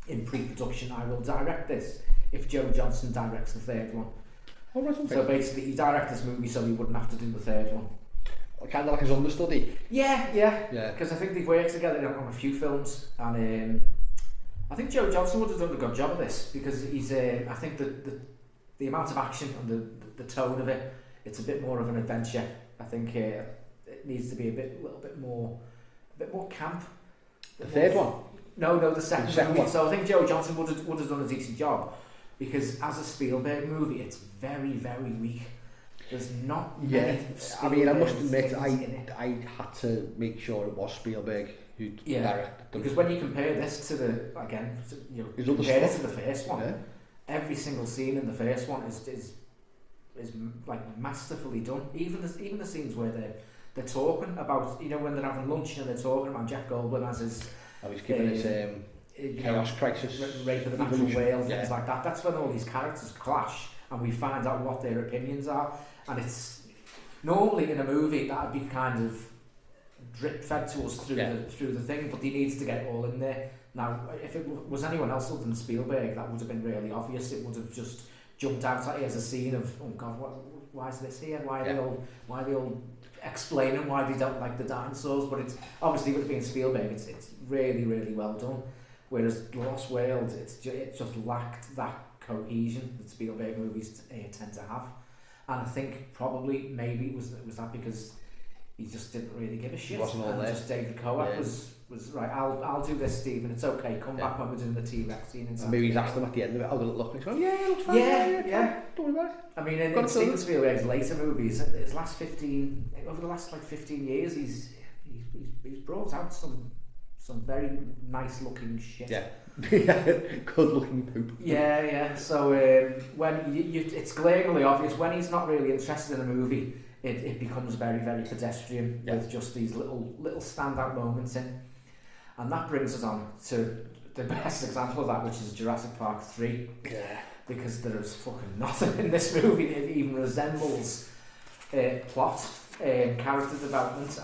in pre-production, I will direct this if Joe Johnston directs the third one. Oh, right, okay. So basically, he directed this movie so he wouldn't have to do the third one. Kind of like his understudy. Yeah. Because I think they've worked together on a few films, and I think Joe Johnston would have done a good job of this, because he's. I think the amount of action and the tone of it, it's a bit more of an adventure. I think it needs to be a little bit more camp. The third one? No, the second one. So I think Joe Johnston would have done a decent job, because as a Spielberg movie, it's very, very weak. There's not many I mean, I must admit, I had to make sure it was Spielberg who directed them. Because when you compare this to compare it to the first one, every single scene in the first one is like masterfully done. Even the scenes where they're talking about, when they're having lunch and they're talking about Jeff Goldblum as his. He's giving his chaos crisis, rape of the natural whale, things like that. That's when all these characters clash, and we find out what their opinions are. And it's normally in a movie that would be kind of drip fed to us through the thing, but he needs to get it all in there. Now, if it was anyone else other than Spielberg, that would have been really obvious. It would have just jumped out at you as a scene of, oh God, why is this here? Why are they all explaining why they don't like the dinosaurs? But it's obviously, with it being Spielberg, it's really, really well done. Whereas The Lost World, it just lacked that cohesion that Spielberg movies tend to have. And I think maybe it was that because he just didn't really give a shit. He wasn't all there. Just David Coe was right. I'll do this, Stephen. It's okay. Come back when we're doing the T-Rex scene. And maybe he's asked him at the end of it, how did it look? And he's going, it looks fine. Yeah. Don't worry about it. I mean, in Steven Spielberg's later movies, over the last 15 years, he's brought out some very nice looking shit. Yeah. Good looking poop. Yeah. So when it's glaringly obvious when he's not really interested in a movie, it becomes very, very pedestrian with just these little standout moments in. And that brings us on to the best example of that, which is Jurassic Park 3. Yeah. Because there is fucking nothing in this movie that even resembles plot, character development.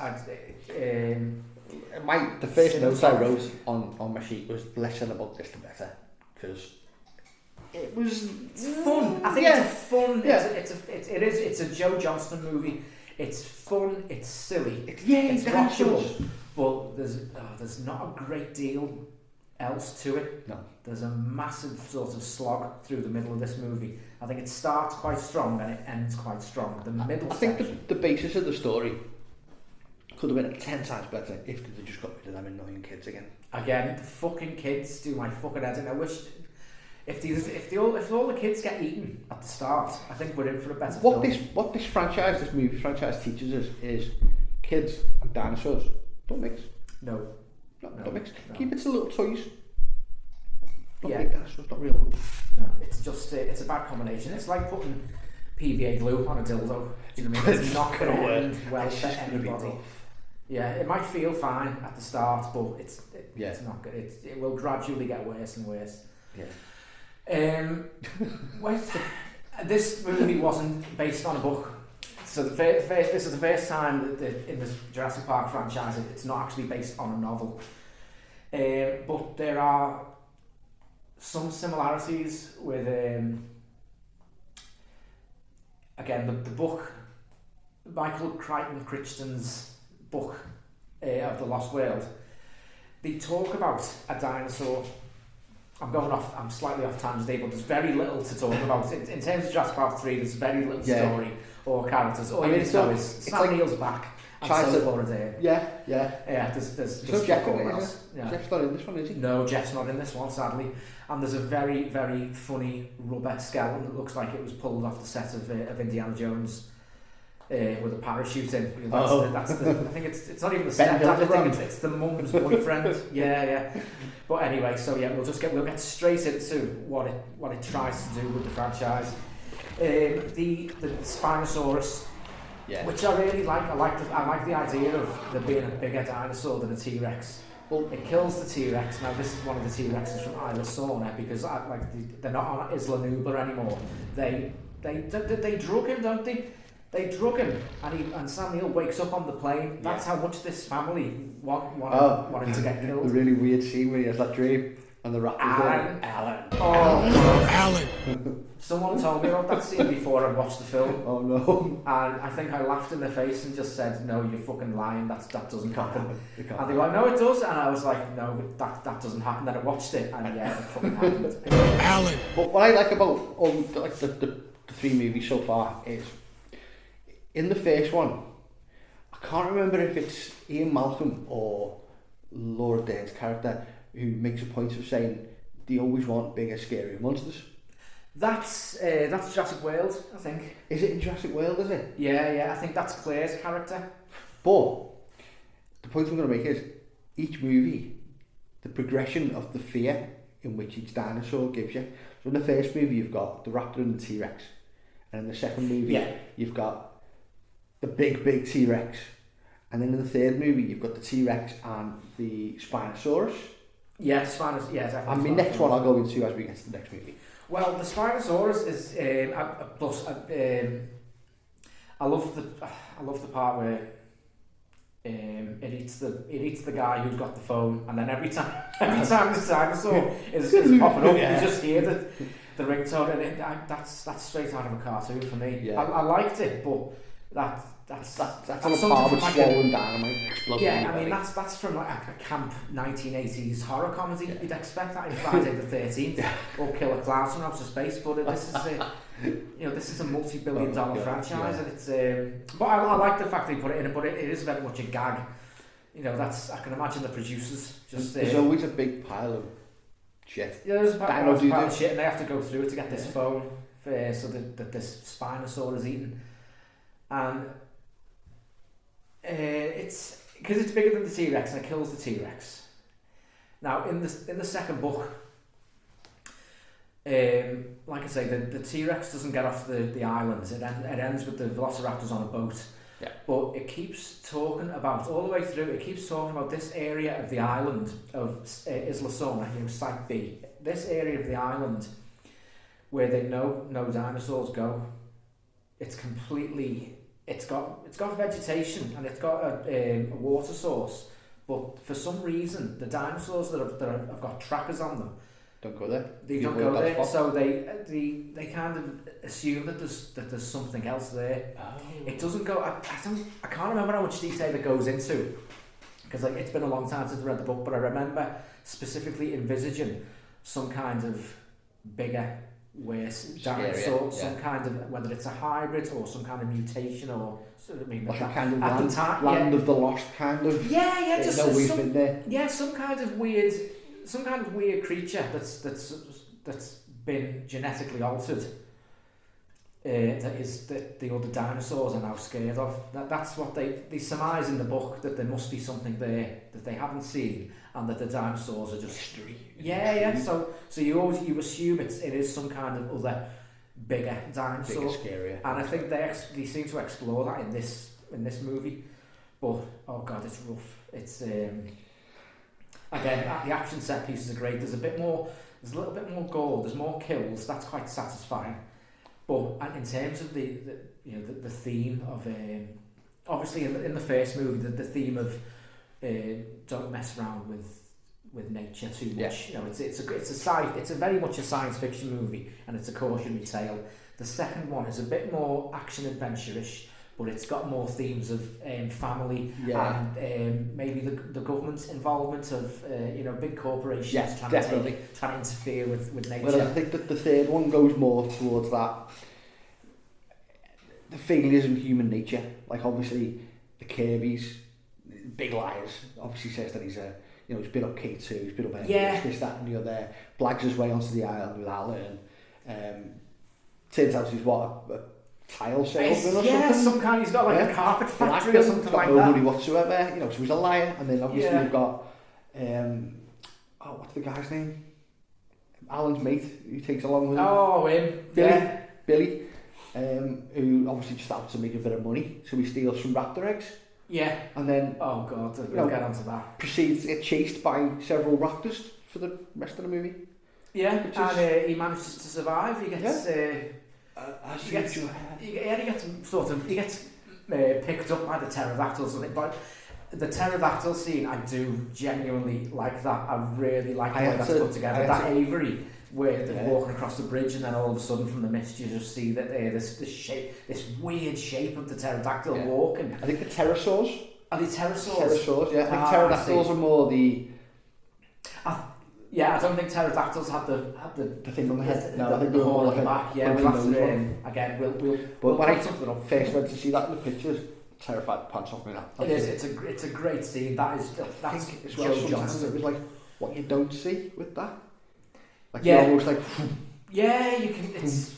The first note I wrote on my sheet was less said about this the better, because it was fun. I think it's a fun. It's a Joe Johnston movie. It's fun. It's silly. It's watchable. But there's not a great deal else to it. No. There's a massive sort of slog through the middle of this movie. I think it starts quite strong and it ends quite strong. The middle. I think the basis of the story could have been 10 times better if they just got rid of them annoying kids again. Again, the fucking kids do my fucking head in. I wish if all the kids get eaten at the start, I think we're in for a better film. What this movie franchise teaches us is kids and dinosaurs don't mix. No, don't mix. No. Keep it to little toys. Not Yeah. big dinosaurs, not real ones. No, it's just it's a bad combination. It's like putting PVA glue on a dildo. Do you know what I mean? It's not going to end well for anybody. Yeah, it might feel fine at the start, but it's not good. It will gradually get worse and worse. Yeah. Wait, this movie wasn't based on a book. So this is the first time that in the Jurassic Park franchise it's not actually based on a novel. But there are some similarities with, again, the book, Michael Crichton Crichton's book of The Lost World. They talk about a dinosaur. I'm slightly off tangent, but there's very little to talk about. In terms of Jurassic Park 3, there's very little story or characters. All you know is Sam Neill's back. And so far there. Yeah. There's Jeff all else. Yeah. Jeff's not in this one, is he? No, Jeff's not in this one, sadly. And there's a very, very funny rubber skeleton that looks like it was pulled off the set of Indiana Jones with a parachute in. That's the. I think it's not even the stepdad. I think it's the mum's boyfriend. Yeah. But anyway, so yeah, we'll get straight into what it tries to do with the franchise. The Spinosaurus. Yeah. Which I really like. I like the idea of there being a bigger dinosaur than a T-Rex. Well, it kills the T-Rex. Now this is one of the T-Rexes from Isla Sorna because they're not on Isla Nublar anymore. They drug him, don't they? They drug him, and Sam Neill wakes up on the plane. That's how much this family wanted to get killed. The really weird scene where he has that dream and the rat was there. Alan. Oh, Alan. Someone told me about that scene before I watched the film. Oh no. And I think I laughed in their face and just said, "No, you're fucking lying. That doesn't happen." It can't And they were like, "No, it does." And I was like, "No, that doesn't happen." Then I watched it, and yeah, it fucking happened. Alan. But what I like about all the three movies so far is in the first one, I can't remember if it's Ian Malcolm or Laura Dern's character who makes a point of saying they always want bigger, scarier monsters. That's Jurassic World, I think. Is it in Jurassic World, is it? Yeah, I think that's Claire's character. But the point I'm going to make is each movie, the progression of the fear in which each dinosaur gives you. So in the first movie you've got the raptor and the T-Rex, and in the second movie you've got the big T-Rex, and then in the third movie you've got the T-Rex and the Spinosaurus. Yeah, Spinosaurus. Yeah, definitely. And the next one I'll go into as we get to the next movie. Well, the Spinosaurus is plus. I love the part where it eats the guy who's got the phone, and then every time this dinosaur is popping up, you just hear the ringtone, and that's straight out of a cartoon for me. Yeah. I liked it, but that's on a par with swallowing dynamite exploding. Yeah, I mean that's from like a camp 1980s horror comedy. Yeah. You'd expect that in Friday the 13th or Killer Clowns from Outer Space, but this is a multi-billion-dollar franchise, and it's. But I like the fact they put it in, but it is very much a gag. I can imagine the producers just. There's always a big pile of shit. Yeah, there's a pile of shit, and they have to go through it to get this phone so that this Spinosaur is eaten. And it's because it's bigger than the T-Rex and it kills the T-Rex. Now in the second book, like I say, the T-Rex doesn't get off the islands. It ends with the Velociraptors on a boat. Yeah. But it keeps talking about all the way through. It keeps talking about this area of the island of Isla Sorna, Site B. This area of the island where they know no dinosaurs go. It's completely. It's got vegetation and it's got a water source, but for some reason the dinosaurs that have got trackers on them don't go there. They don't go there, so they kind of assume that there's something else there. Oh. It doesn't go. I can't remember how much detail it goes into because it's been a long time since I read the book, but I remember specifically envisaging some kind of bigger. Dinosaur, some kind of, whether it's a hybrid or some kind of mutation or like a kind of land of the lost kind of. Yeah, just nobody's been there. Yeah, some kind of weird creature that's been genetically altered. That the other dinosaurs are now scared of. That's what they surmise in the book, that there must be something there that they haven't seen, and that the dinosaurs are just mystery. Yeah. So you assume it is some kind of other bigger dinosaur, bigger, scarier. And I think they seem to explore that in this movie. but oh god, it's rough. It's again, the action set pieces are great. There's a little bit more gore. There's more kills. That's quite satisfying. But and in terms of the theme of obviously in the first movie, the theme of don't mess around with nature too much. You know, it's a very much a science fiction movie, and it's a cautionary tale. The second one is a bit more action adventure-ish, but it's got more themes of family and maybe the government's involvement of big corporations trying to interfere with nature. Well, I think that the third one goes more towards that. The failures in human nature, like obviously the Kirby's big liars. Obviously says that he's he's been up K2, he's been up this, that, and the other. Blags his way onto the island with Alan. Turns out he's a tile salesman or something. Some kind. He's got like a carpet factory or something like that. No money whatsoever. So he's a liar. And then obviously we've got what's the guy's name? Alan's mate who takes along with him. Oh, him. Billy. Who obviously just happens to make a bit of money, so he steals some raptor eggs. Yeah. And then oh god, we'll get onto that. Proceeds to get chased by several raptors for the rest of the movie. Yeah, and he manages to survive. He gets he gets picked up by the pterodactyls. I think, but the pterodactyl scene, I do genuinely like that. I really like the way that's put together. That Avery, where they're walking across the bridge, and then all of a sudden from the mist you just see that this weird shape of the pterodactyl walking. I think the pterosaurs. Are they pterosaurs? Pterosaurs, yeah. I think pterodactyls are more the. I don't think pterodactyls had the thing on the head. No, I think the they were more horn like on the back. Yeah, we'll have to again. We'll when I first went to see that in the pictures, terrified the pants off me now. It's a great scene. That's Joe Johnson. It was like what you don't see with that. Like almost like you can. It's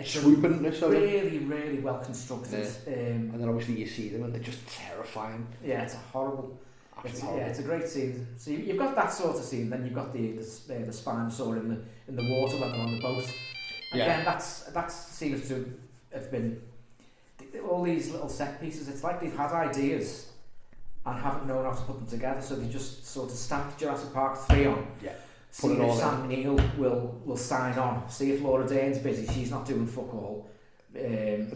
swooping. Really well constructed. Yeah. And then obviously you see them and they're just terrifying. Yeah, it's a horrible. It's a great scene. So you've got that sort of scene. Then you've got the Spinosaur in the water when they're on the boat. Again, that seems to have been all these little set pieces. It's like they've had ideas and haven't known how to put them together. So they just sort of stamped Jurassic Park 3 on. Yeah. See if Sam Neill will sign on. See if Laura Dern's busy. She's not doing fuck all.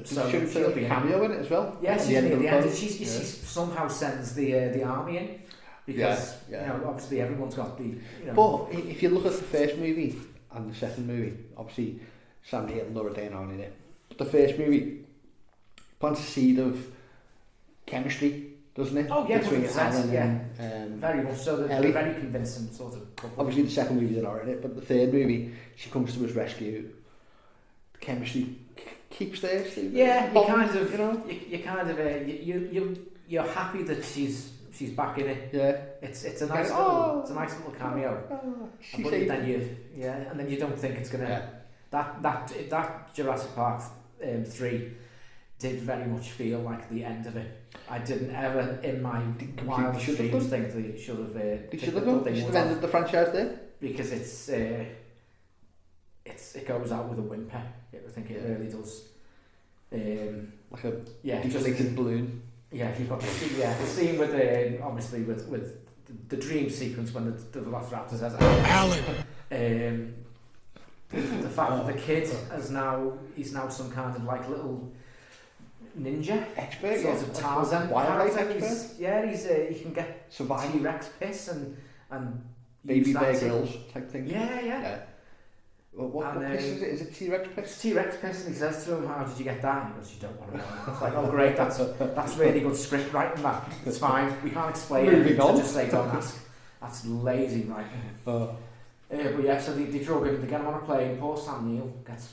So she'll be a cameo in it as well. Yeah, she's at the end. She somehow sends the army in because obviously everyone's got the. But if you look at the first movie and the second movie, obviously Sam Neill and Laura Dern aren't in it. But the first movie plants a seed of chemistry, doesn't it? Oh yeah, between Alan and very much so. They're very convincing sort of couple. Obviously the second movie they're not in it, but the third movie she comes to his rescue. The chemistry keeps there. Yeah, you're happy that she's back in it. Yeah, it's a nice little cameo. And then you don't think it's gonna that Jurassic Park 3 did very much feel like the end of it. I didn't ever in my wildest dreams think they should have. They should have ended the franchise there because it goes out with a whimper. I think it really does. Like a deflated balloon. Yeah, you've got the scene with obviously with the dream sequence when the Velociraptor says Alan. The fact that the kid he's now some kind of like little ninja expert, sort of Tarzan wildlife expert. He can get survival T-Rex piss and baby Bear Grylls type thing. Yeah. Well, what piss is it? Is it T-Rex piss? It's T-Rex piss, and he says to him, "How did you get that?" And he goes, "You don't want to know." It's like, "Oh, great, that's really good script writing. That it's fine. We can't explain it. So just say, don't ask." That's lazy writing. But yeah, so they drug him. They get him on a plane. Poor Sam Neill gets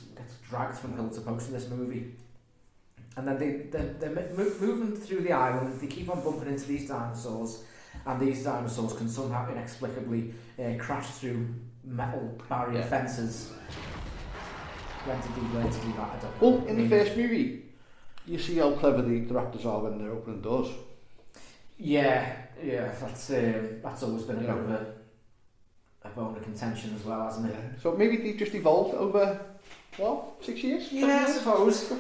dragged from hill to post in this movie, and then they're moving through the island. They keep on bumping into these dinosaurs, and these dinosaurs can somehow inexplicably crash through metal barrier fences. When to do that, I don't know. Well, in the first movie, you see how clever the raptors are when they're opening doors. Yeah, that's always been a bit of a bone of contention as well, hasn't it? Yeah. So maybe they just evolved over 6 years. Yeah, I suppose.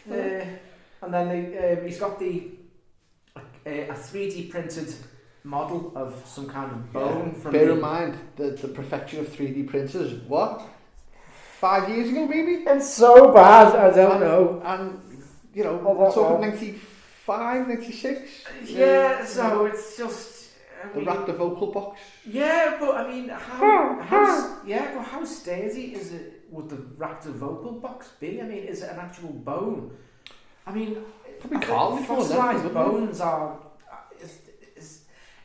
And then he's got a 3D printed model of some kind of bone from. Bear in mind the perfection of 3D printers. What? 5 years ago, maybe? It's so bad. I don't know. And you know, we're talking 95, 96. Yeah. So it's just the Raptor vocal box. Yeah, but I mean, how sturdy is it? Would the Raptor vocal box be? I mean, is it an actual bone? I mean, probably fossilised bones are.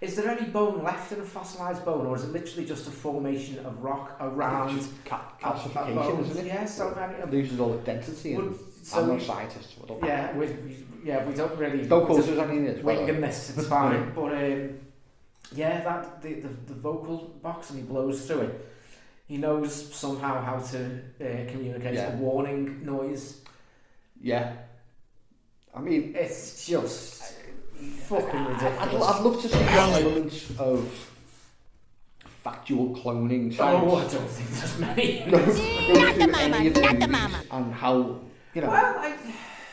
Is there any bone left in a fossilised bone, or is it literally just a formation of rock around calcification, isn't it? Yeah, so it loses all the density. I'm not a scientist. We don't really. Don't cause us any of winging this. It's fine, but that the vocal box, and he blows through it. He knows somehow how to communicate a warning noise. Yeah, I mean, it's just fucking ridiculous. I'd love to see elements of factual cloning. I don't think there's many. Go through any of the movies and how, you know, well,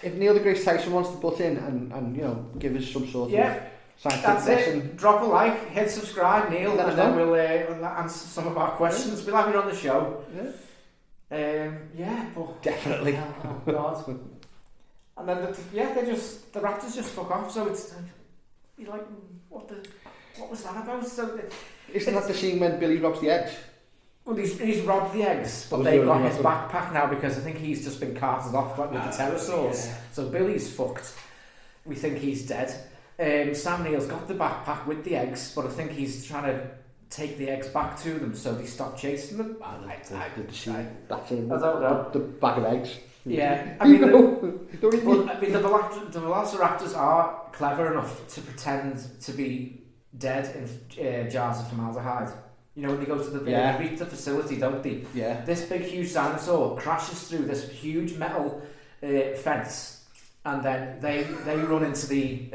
if Neil deGrasse Tyson wants to butt in and you know, give us some sort of scientific lesson. Drop a like, hit subscribe, Neil, and then we'll answer some of our questions. We'll have you on the show. But definitely. Oh God. And then the Raptors just fuck off. So it's you're like, what was that about? So isn't that the scene when Billy robs the eggs? Well, he's robbed the eggs, but they've got his backpack now because I think he's just been carted off with the pterosaurs. Yeah. So Billy's fucked. We think he's dead. Sam Neill's got the backpack with the eggs, but I think he's trying to take the eggs back to them so they stop chasing them. That's the bag of eggs. Yeah, I mean, the Velociraptors are clever enough to pretend to be dead in jars of formaldehyde. You know, when they go to they reach the facility, don't they? Yeah. This big, huge dinosaur crashes through this huge metal fence, and then they run into the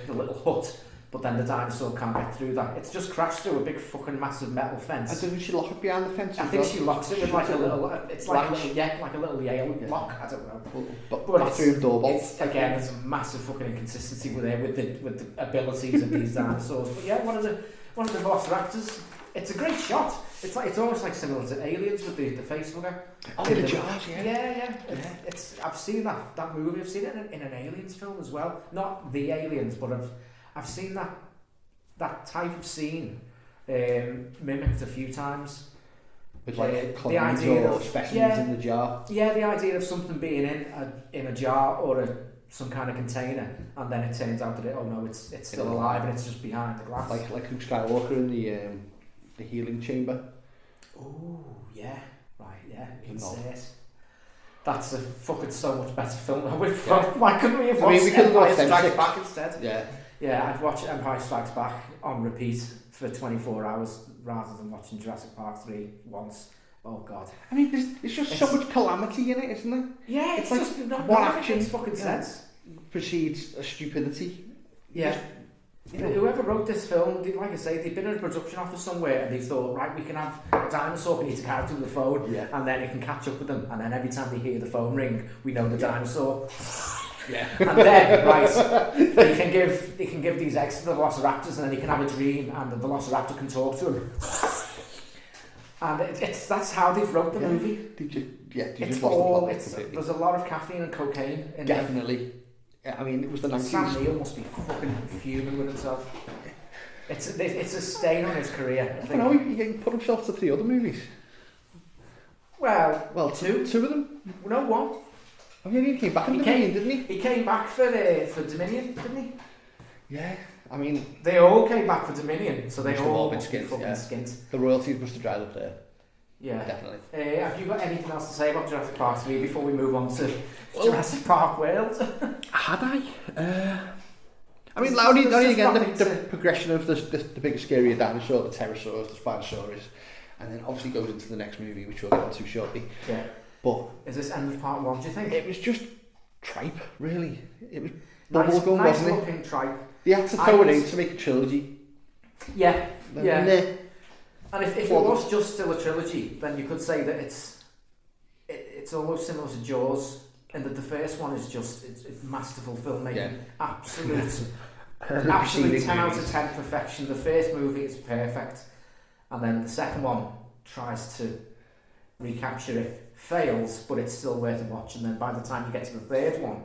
little hut. But then the dinosaur can't get through that. It's just crashed through a big fucking massive metal fence. And doesn't she lock it behind the fence? I think she locks it with like a little. It's like a little Yale lock. I don't know. But bathroom doorbell. There's a massive fucking inconsistency with the abilities of these dinosaurs. But yeah, one of the Velociraptors. It's a great shot. It's almost like similar to Aliens with the face hugger. Oh, the jars, yeah. I've seen that movie. I've seen it in an Aliens film as well. Not the Aliens, but I've seen that type of scene mimicked a few times. With like the idea of specimens in the jar. Yeah, the idea of something being in a jar or some kind of container, and then it turns out that it's still alive and it's just behind the glass. Like Luke Skywalker in the healing chamber. Oh yeah, right, yeah, you can say it. That's a fucking so much better film. Why couldn't we have watched Empire Strikes Back instead? Yeah, I'd watch Empire Strikes Back on repeat for 24 hours rather than watching Jurassic Park 3 once. Oh God. I mean, there's just so much calamity in it, isn't there? Yeah, it's like just not one action makes fucking sense. Precedes a stupidity. Yeah. Whoever wrote this film, like I say, they've been in a production office somewhere and they thought, right, we can have a dinosaur who needs a character with the phone, and then it can catch up with them, and then every time they hear the phone ring, we know the dinosaur. Yeah. And then, right, they can give these eggs to the Velociraptors, and then he can have a dream, and the Velociraptor can talk to him. And that's how they've wrote the movie. There's a lot of caffeine and cocaine in Definitely. Yeah, I mean, it was the 90s. Sam Neill must be fucking fuming with himself. It's a stain on his career. I think. I know, he put himself to 3 other movies. Well, 2 of them. No, 1. I mean, he came back in Dominion, didn't he? He came back for Dominion, didn't he? Yeah, I mean... They all came back for Dominion, so they all been skint. skint. The royalties must have dried up there. Yeah. Definitely. Have you got anything else to say about Jurassic Park 3 before we move on to Jurassic Park World? Had I? I mean, only again, the progression of the big scarier dinosaur, the pterosaurs, the spinosaurus, and then obviously goes into the next movie, which we'll get into shortly. Yeah. But is this end of part 1, do you think? It was just tripe, really. It was nice wasn't it? Looking tripe. They had to throw it in to make a trilogy. Yeah. And if it was just still a trilogy, then you could say that it's almost similar to Jaws, and that the first one is just it's masterful filmmaking, absolute Absolutely 10 out of 10 perfection. The first movie is perfect, and then the second one tries to recapture it, fails, but it's still worth a watch. And then by the time you get to the third one,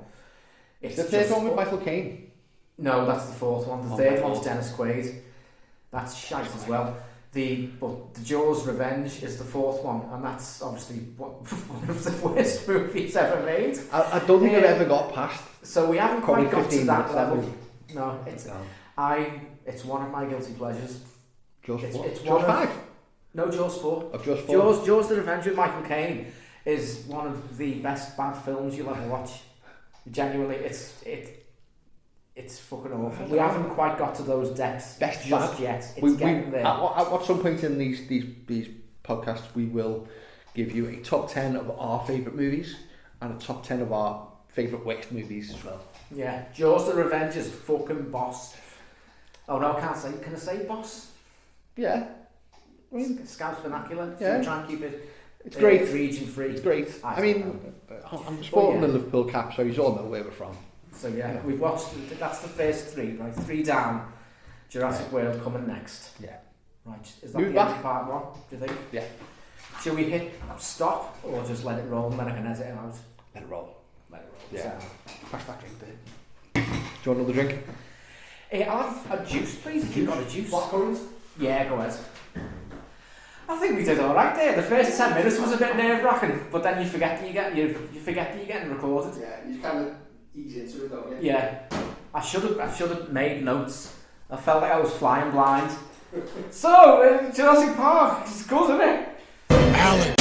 it's the third one with Michael Caine. No, that's the fourth one. The third one's Dennis Quaid. That's shite as well. But the Jaws Revenge is the fourth one, and that's obviously one of the worst movies ever made. I don't think I've ever got past. So we haven't quite got to that level. No, it's one of my guilty pleasures. Jaws 4? It's Jaws 5? No, Jaws 4. Oh, Jaws 4. Jaws the Revenge with Michael Caine is one of the best bad films you'll ever watch. Genuinely, it's fucking awful. We haven't quite got to those depths just yet. It's getting there. At some point in these podcasts, we will give you a top 10 of our favourite movies and a top 10 of our favourite worst movies as well. Yeah, Jaws the Revenge is fucking boss. Oh no, I can't say. Can I say boss? Yeah. I mean, Scouse vernacular. Yeah. So try and keep it. It's great. Region free. It's great. I'm sporting the Liverpool cap, so you all know where we're from. So yeah, we've watched. That's the first three, right? 3 down. Jurassic World coming next. Yeah. Right. Is that the end of part 1? Do you think? Yeah. Should we hit stop or just let it roll and then I can edit it out? Let it roll. Let it roll. Yeah. So. Pass that drink there. Do you want another drink? I'll have a juice, please. If you've got a juice. Blackcurrant? Yeah, go ahead. I think we did all right there. The first 10 minutes was a bit nerve-wracking, but then you forget that you forget that you're getting recorded. Yeah, you kind of ease into it, don't you? Yeah. I should have made notes. I felt like I was flying blind. So, Jurassic Park, it's good, isn't it? Alan.